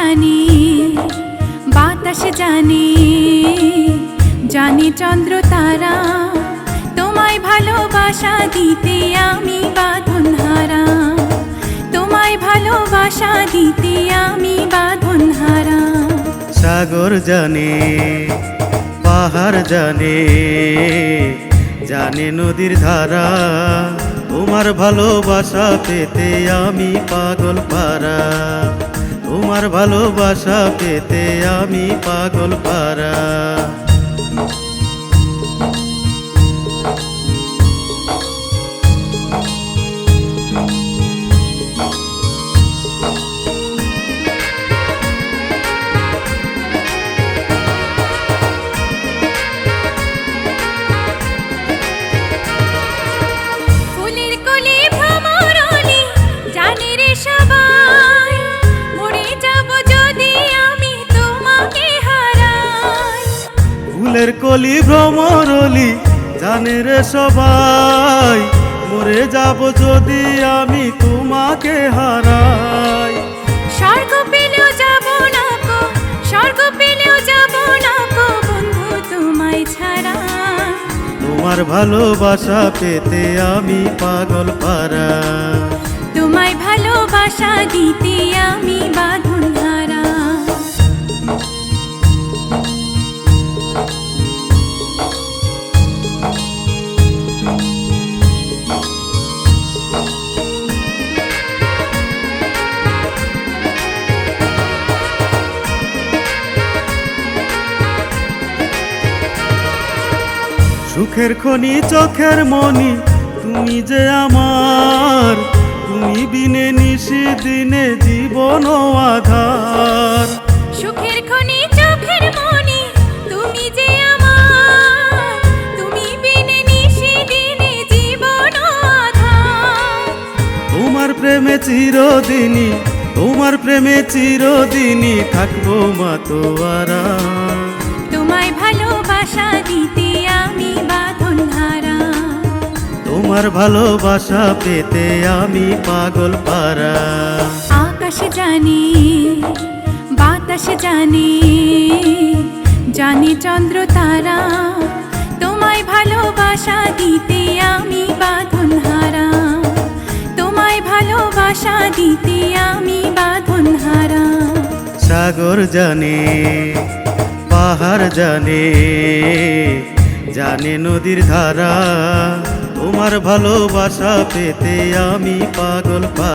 জানি বাতাস জানে, জানে চন্দ্র তারা, তোমায় ভালোবাসা দিতে আমি বাঁধন হারা, তোমায় ভালোবাসা দিতে আমি বাঁধন হারা। সাগর জানে, পাহাড় জানে, জানে নদীর ধারা, তোমার ভালোবাসা পেতে আমি পাগল পারা, তোমার ভালোবাসা পেতে আমি পাগল পারা। ফুলের কলি ভ্রমরলি জানে রে সবাই, মরে যাব যদি আমি তোমাকে হারাই। স্বর্গ পেলেও যাব না গো, স্বর্গ পেলেও যাব না গো বন্ধু তোমায় ছাড়া, তোমার ভালোবাসা পেতে আমি পাগল পারা, তোমায় ভালোবাসা দিতে আমি বাঁধন হারা। সুখের খনি চোখের মনি তুমি যে আমার, তুমি বিনে নিশি দিনে জীবন আধার। সুখের খনি চোখের মনি তুমি যে আমার, তুমি বিনে নিশি দিনে জীবন আধার। তোমার প্রেমে চিরদিনই, তোমার প্রেমে চিরদিনই থাকবো মাতোয়ারা, তোমায় ভালোবাসা দিতে আমি বাঁধন হারা, তোমার ভালোবাসা পেতে আমি পাগল পারা। আকাশ জানে বাতাস জানে, জানে চন্দ্র তারা, তোমায় ভালোবাসা দিতে আমি বাঁধন হারা, তোমায় ভালোবাসা দিতে আমি বাঁধন হারা। সাগর জানে, পাহাড় জানে, জানে নদীর ধারা, তোমার ভালোবাসা পেতে আমি পাগল পারা।